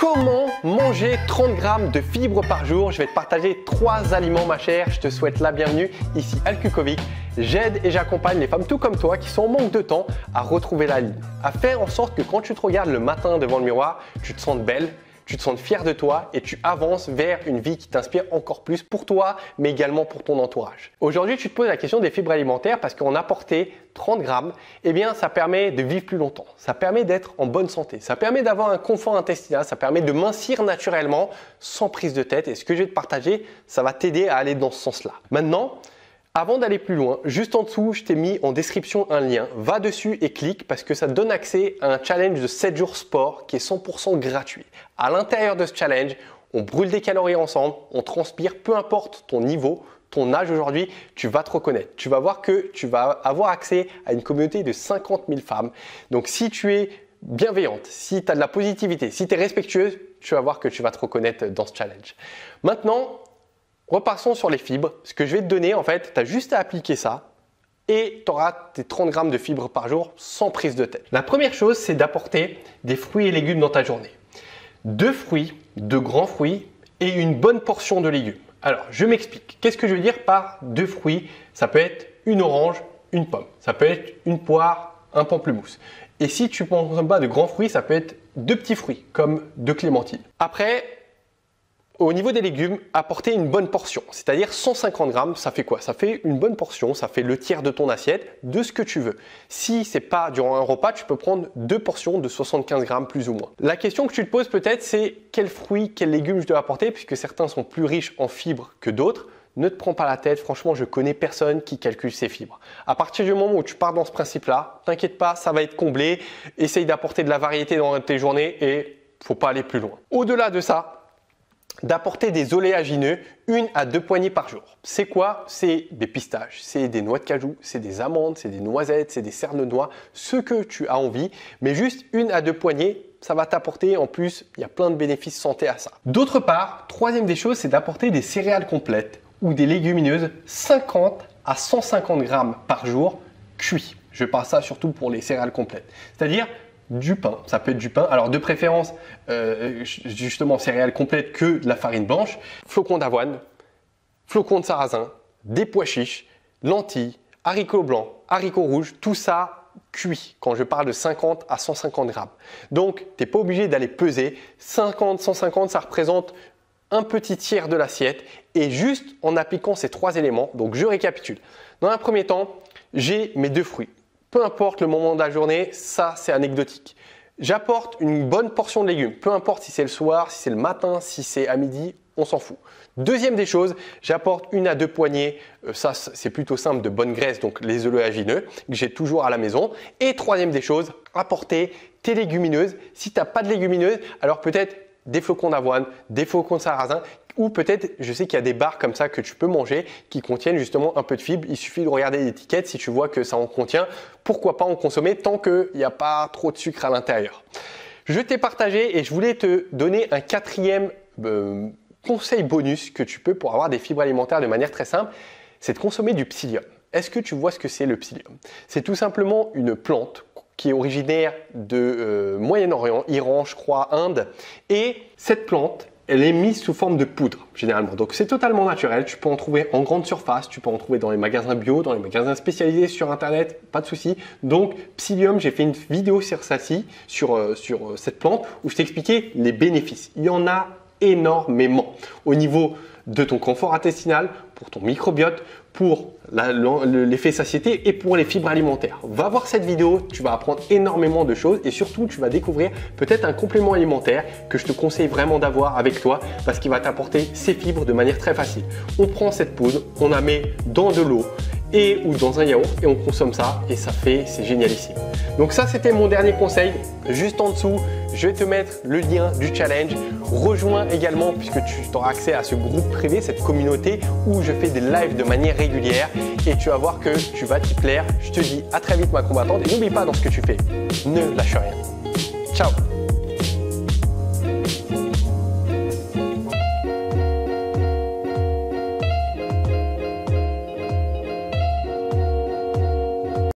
Comment manger 30 grammes de fibres par jour? Je vais te partager 3 aliments ma chère. Je te souhaite la bienvenue. Ici Al Kukovic. J'aide et j'accompagne les femmes tout comme toi qui sont en manque de temps à retrouver la ligne. À faire en sorte que quand tu te regardes le matin devant le miroir, tu te sentes belle, tu te sens fier de toi et tu avances vers une vie qui t'inspire encore plus pour toi, mais également pour ton entourage. Aujourd'hui, tu te poses la question des fibres alimentaires parce qu'en apporter 30 grammes, eh bien, ça permet de vivre plus longtemps. Ça permet d'être en bonne santé. Ça permet d'avoir un confort intestinal. Ça permet de mincir naturellement sans prise de tête. Et ce que je vais te partager, ça va t'aider à aller dans ce sens-là. Maintenant, avant d'aller plus loin, juste en dessous, je t'ai mis en description un lien. Va dessus et clique parce que ça te donne accès à un challenge de 7 jours sport qui est 100% gratuit. À l'intérieur de ce challenge, on brûle des calories ensemble, on transpire, peu importe ton niveau, ton âge aujourd'hui, tu vas te reconnaître. Tu vas voir que tu vas avoir accès à une communauté de 50 000 femmes. Donc si tu es bienveillante, si tu as de la positivité, si tu es respectueuse, tu vas voir que tu vas te reconnaître dans ce challenge. Maintenant, repassons sur les fibres. Ce que je vais te donner, en fait, tu as juste à appliquer ça et tu auras tes 30 grammes de fibres par jour sans prise de tête. La première chose, c'est d'apporter des fruits et légumes dans ta journée. 2 fruits, 2 grands fruits et une bonne portion de légumes. Alors, je m'explique. Qu'est-ce que je veux dire par 2 fruits? Ça peut être une orange, une pomme. Ça peut être une poire, un pamplemousse. Et si tu ne consommes pas de grands fruits, ça peut être 2 petits fruits comme 2 clémentines. Après, au niveau des légumes, apporter une bonne portion, c'est-à-dire 150 grammes, ça fait quoi? Ça fait une bonne portion, ça fait le tiers de ton assiette, de ce que tu veux. Si ce n'est pas durant un repas, tu peux prendre 2 portions de 75 grammes plus ou moins. La question que tu te poses peut-être, c'est quels fruits, quels légumes je dois apporter, puisque certains sont plus riches en fibres que d'autres. Ne te prends pas la tête, franchement, je connais personne qui calcule ses fibres. À partir du moment où tu pars dans ce principe-là, t'inquiète pas, ça va être comblé. Essaye d'apporter de la variété dans tes journées et faut pas aller plus loin. Au-delà de ça, d'apporter des oléagineux 1 à 2 poignées par jour. C'est quoi? C'est des pistaches, c'est des noix de cajou, c'est des amandes, c'est des noisettes, c'est des cernes de noix, ce que tu as envie, mais juste 1 à 2 poignées, ça va t'apporter, en plus, il y a plein de bénéfices santé à ça. D'autre part, troisième des choses, c'est d'apporter des céréales complètes ou des légumineuses 50 à 150 grammes par jour cuits. Je parle ça surtout pour les céréales complètes, c'est-à-dire du pain, ça peut être du pain, alors de préférence justement céréales complètes que de la farine blanche, flocons d'avoine, flocons de sarrasin, des pois chiches, lentilles, haricots blancs, haricots rouges, tout ça cuit quand je parle de 50 à 150 grammes. Donc tu n'es pas obligé d'aller peser, 50, 150 ça représente un petit tiers de l'assiette et juste en appliquant ces 3 éléments, donc je récapitule. Dans un premier temps, j'ai mes 2 fruits. Peu importe le moment de la journée, ça c'est anecdotique. J'apporte une bonne portion de légumes, peu importe si c'est le soir, si c'est le matin, si c'est à midi, on s'en fout. Deuxième des choses, j'apporte 1 à 2 poignées, ça c'est plutôt simple, de bonne graisse, donc les oléagineux que j'ai toujours à la maison. Et troisième des choses, apporter tes légumineuses. Si tu n'as pas de légumineuses, alors peut-être des flocons d'avoine, des flocons de sarrasin, ou peut-être, je sais qu'il y a des barres comme ça que tu peux manger qui contiennent justement un peu de fibres. Il suffit de regarder l'étiquette, si tu vois que ça en contient, pourquoi pas en consommer tant qu'il n'y a pas trop de sucre à l'intérieur. Je t'ai partagé et je voulais te donner un 4e conseil bonus que tu peux pour avoir des fibres alimentaires de manière très simple, c'est de consommer du psyllium. Est-ce que tu vois ce que c'est le psyllium? C'est tout simplement une plante qui est originaire de Moyen-Orient, Iran, je crois, Inde. Et cette plante, elle est mise sous forme de poudre, généralement. Donc, c'est totalement naturel. Tu peux en trouver en grande surface, tu peux en trouver dans les magasins bio, dans les magasins spécialisés sur Internet, pas de souci. Donc, psyllium, j'ai fait une vidéo sur celle-ci, sur cette plante, où je t'expliquais les bénéfices. Il y en a énormément au niveau de ton confort intestinal, pour ton microbiote, pour l'effet satiété et pour les fibres alimentaires. Va voir cette vidéo, tu vas apprendre énormément de choses et surtout tu vas découvrir peut-être un complément alimentaire que je te conseille vraiment d'avoir avec toi parce qu'il va t'apporter ces fibres de manière très facile. On prend cette poudre, on la met dans de l'eau ou dans un yaourt et on consomme ça et c'est génialissime. Donc ça c'était mon dernier conseil. Juste en dessous, je vais te mettre le lien du challenge. Rejoins également puisque tu auras accès à ce groupe privé, cette communauté où je fais des lives de manière régulière et tu vas voir que tu vas t'y plaire. Je te dis à très vite ma combattante et n'oublie pas dans ce que tu fais, ne lâche rien. Ciao.